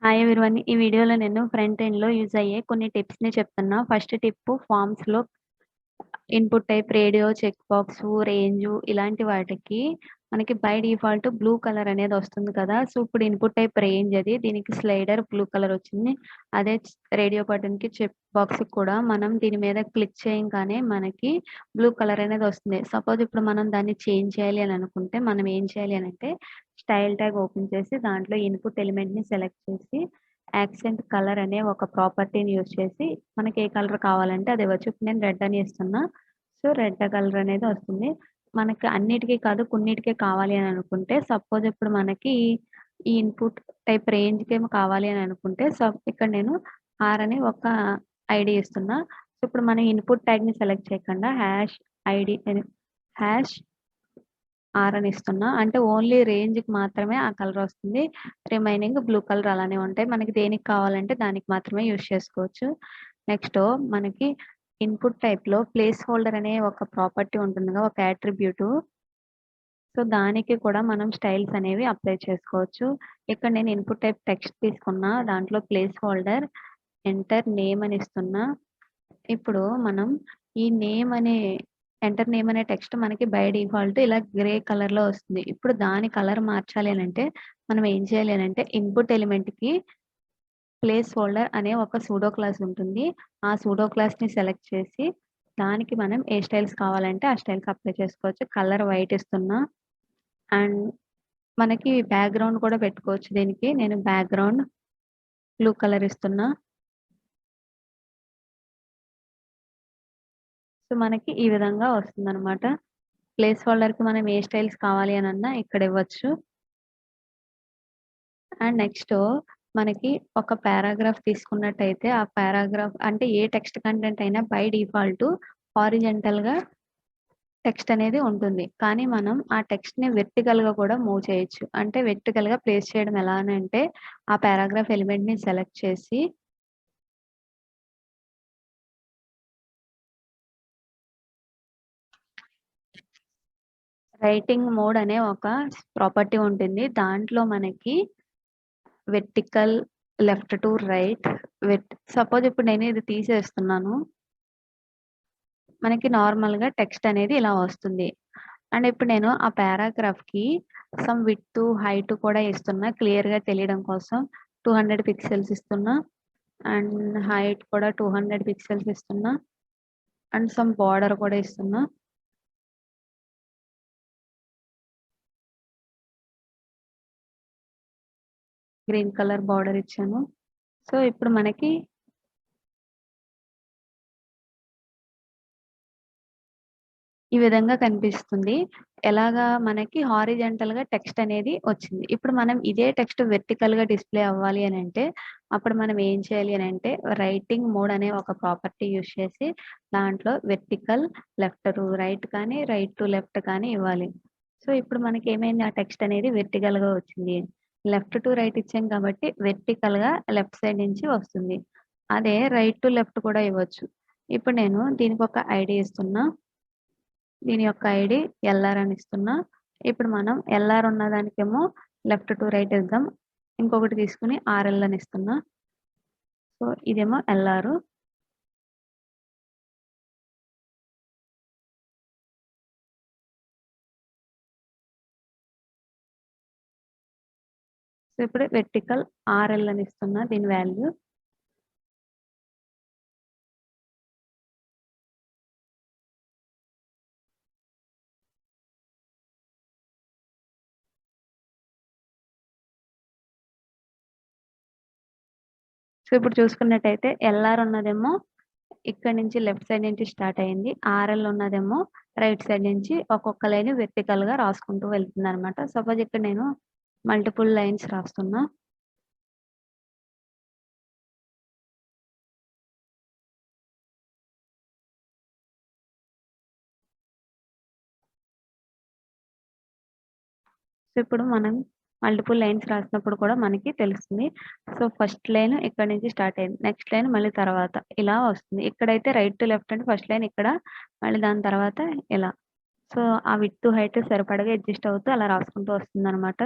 Hi everyone. ఈ వీడియోలో నేను ఫ్రంట్ ఎండ్‌లో యూజ్ అయ్యే కొన్ని టిప్స్‌ని చెప్తున్నా. ఫస్ట్ టిప్పు ఫార్మ్స్‌లో input type radio, check box, range ఇలాంటి వాటికి మనకి బై డిఫాల్ట్ బ్లూ కలర్ అనేది వస్తుంది కదా! సో, ఇప్పుడు ఇన్‌పుట్ టైప్ రేంజ్ అది. దీనికి స్లైడర్ బ్లూ కలర్ వచ్చింది. అదే రేడియో బటన్‌కి, చెక్ బాక్స్‌కి కూడా మనం దీని మీద క్లిక్ చేయంగానే మనకి బ్లూ కలర్ అనేది వస్తుంది. సపోజ్ ఇప్పుడు మనం దాన్ని చేంజ్ చేయాలి అని అనుకుంటే మనం ఏం చేయాలి అనంటే స్టైల్ ట్యాగ్ ఓపెన్ చేసి దాంట్లో ఇన్‌పుట్ ఎలిమెంట్‌ని సెలెక్ట్ చేసి యాక్సెంట్ కలర్ అనే ఒక ప్రాపర్టీని యూజ్ చేసి మనకి ఏ కలర్ కావాలంటే అది ఇవ్వచ్చు. ఇప్పుడు నేను రెడ్ అని ఇస్తున్నా. సో, రెడ్ కలర్ అనేది వస్తుంది. మనకి అన్నిటికి కాదు కొన్నిటికే కావాలి అని అనుకుంటే సపోజ్ ఇప్పుడు మనకి ఈ ఇన్‌పుట్ టైప్ రేంజ్‌కేమో కావాలి అని అనుకుంటే ఇక్కడ నేను ఆర్ అని ఒక ఐడీ ఇస్తున్నా. సో, ఇప్పుడు మనం ఇన్‌పుట్ ట్యాగ్‌ని సెలెక్ట్ చేయకుండా ఐడీ హ్యాష్ ఆర్ అని ఇస్తున్నా. అంటే ఓన్లీ రేంజ్‌కి మాత్రమే ఆ కలర్ వస్తుంది. రిమైనింగ్ బ్లూ కలర్ అలానే ఉంటాయి. మనకి దేనికి కావాలంటే దానికి మాత్రమే యూజ్ చేసుకోవచ్చు. నెక్స్ట్ మనకి ఇన్‌పుట్ టైప్‌లో ప్లేస్ హోల్డర్ అనే ఒక ప్రాపర్టీ ఉంటుందిగా, ఒక యాట్రిబ్యూటు. సో, దానికి కూడా మనం స్టైల్స్ అనేవి అప్లై చేసుకోవచ్చు. ఇక్కడ నేను ఇన్‌పుట్ టైప్ టెక్స్ట్ తీసుకున్నా. దాంట్లో ప్లేస్ హోల్డర్ ఎంటర్ నేమ్ అని ఇస్తున్నా. ఇప్పుడు మనం ఈ ఎంటర్ నేమ్ అనే టెక్స్ట్ మనకి బై డిఫాల్ట్ ఇలా గ్రే కలర్‌లో వస్తుంది. ఇప్పుడు దాని కలర్ మార్చాలి అనంటే మనం ఏం చేయాలి అనంటే ఇన్‌పుట్ ఎలిమెంట్‌కి ప్లేస్ హోల్డర్ అనే ఒక సూడో క్లాస్ ఉంటుంది. ఆ సూడో క్లాస్‌ని సెలెక్ట్ చేసి దానికి మనం ఏ స్టైల్స్ కావాలంటే ఆ స్టైల్స్ అప్లై చేసుకోవచ్చు. కలర్ వైట్ ఇస్తున్నా. అండ్ మనకి బ్యాక్‌గ్రౌండ్ కూడా పెట్టుకోవచ్చు దీనికి. నేను బ్యాక్‌గ్రౌండ్ బ్లూ కలర్ ఇస్తున్నా. సో, మనకి ఈ విధంగా వస్తుందనమాట. ప్లేస్ హోల్డర్‌కి మనం ఏ స్టైల్స్ కావాలి అనన్నా ఇక్కడ ఇవ్వచ్చు. అండ్ నెక్స్ట్ మనకి ఒక పారాగ్రాఫ్ తీసుకున్నట్టయితే ఆ పారాగ్రాఫ్ అంటే ఏ టెక్స్ట్ కంటెంట్ అయినా బై డిఫాల్ట్ హారిజాంటల్‌గా టెక్స్ట్ అనేది ఉంటుంది. కానీ మనం ఆ టెక్స్ట్‌ని వెర్టికల్‌గా కూడా మూవ్ చేయొచ్చు. అంటే వెర్టికల్‌గా ప్లేస్ చేయడం ఎలా అనంటే ఆ పారాగ్రాఫ్ ఎలిమెంట్‌ని సెలెక్ట్ చేసి రైటింగ్ మోడ్ అనే ఒక ప్రాపర్టీ ఉంటుంది. దాంట్లో మనకి vertical, left to right, suppose ఇప్పుడు నేను ఇది తీసేస్తున్నాను. మనకి నార్మల్‌గా టెక్స్ట్ అనేది ఇలా వస్తుంది. అండ్ ఇప్పుడు నేను ఆ పారాగ్రాఫ్‌కి సమ్ విడ్త్, హైట్ కూడా ఇస్తున్నా క్లియర్‌గా తెలియడం కోసం. 200 పిక్సెల్స్ ఇస్తున్నా. అండ్ హైట్ కూడా 200 పిక్సెల్స్ ఇస్తున్నా. అండ్ సమ్ బోర్డర్ కూడా ఇస్తున్నా. గ్రీన్ కలర్ బోర్డర్ ఇచ్చాను. సో, ఇప్పుడు మనకి ఈ విధంగా కనిపిస్తుంది. ఎలాగా మనకి హారిజాంటల్‌గా టెక్స్ట్ అనేది వచ్చింది. ఇప్పుడు మనం ఇదే టెక్స్ట్ వెర్టికల్‌గా డిస్‌ప్లే అవ్వాలి అనంటే, అప్పుడు మనం ఏం చేయాలి అనంటే, రైటింగ్ మోడ్ అనే ఒక ప్రాపర్టీ యూజ్ చేసి, దాంట్లో వెర్టికల్, లెఫ్ట్ టు రైట్ కానీ, రైట్ టు లెఫ్ట్ కానీ ఇవ్వాలి. సో, ఇప్పుడు మనకేమైంది ఆ టెక్స్ట్ అనేది వెర్టికల్‌గా వచ్చింది. లెఫ్ట్ టు రైట్ ఇచ్చాం కాబట్టి, వెర్టికల్‌గా లెఫ్ట్ సైడ్ నుంచి వస్తుంది. అదే రైట్ టు లెఫ్ట్ కూడా ఇవ్వచ్చు. ఇప్పుడు నేను దీనికొక ఐడీ ఇస్తున్నా. దీని యొక్క ఐడీ ఎల్ఆర్ అని ఇస్తున్నా. ఇప్పుడు మనం ఎల్ఆర్ ఉన్న దానికేమో లెఫ్ట్ టు రైట్ ఇద్దాం. ఇంకొకటి తీసుకొని ఆర్ఎల్ అని ఇస్తున్నా. సో, ఇదేమో ఎల్ఆర్. సో, ఇప్పుడు వెర్టికల్ ఆర్ఎల్ అని ఇస్తున్నా దీని వాల్యూ. సో, ఇప్పుడు చూసుకున్నట్టయితే ఎల్ఆర్ ఉన్నదేమో ఇక్కడి నుంచి లెఫ్ట్ సైడ్ నుంచి స్టార్ట్ అయింది. ఆర్ఎల్ ఉన్నదేమో రైట్ సైడ్ నుంచి ఒక్కొక్క లైన్ వెర్టికల్‌గా రాసుకుంటూ వెళ్తుందనమాట. సపోజ్ ఇక్కడ నేను మల్టిపుల్ లైన్స్ రాస్తున్నా. సో, ఇప్పుడు మనం మల్టిపుల్ లైన్స్ రాసినప్పుడు కూడా మనకి తెలుస్తుంది. సో, ఫస్ట్ లైన్ ఇక్కడి నుంచి స్టార్ట్ అయింది. నెక్స్ట్ లైన్ మళ్ళీ తర్వాత ఇలా వస్తుంది. ఇక్కడైతే రైట్ టు లెఫ్ట్ అంటే ఫస్ట్ లైన్ ఇక్కడ, మళ్ళీ దాని తర్వాత ఇలా. సో, ఆ విడ్త్, హైట్ సరిపడగా అడ్జస్ట్ అవుతూ అలా రాసుకుంటూ వస్తుందనమాట.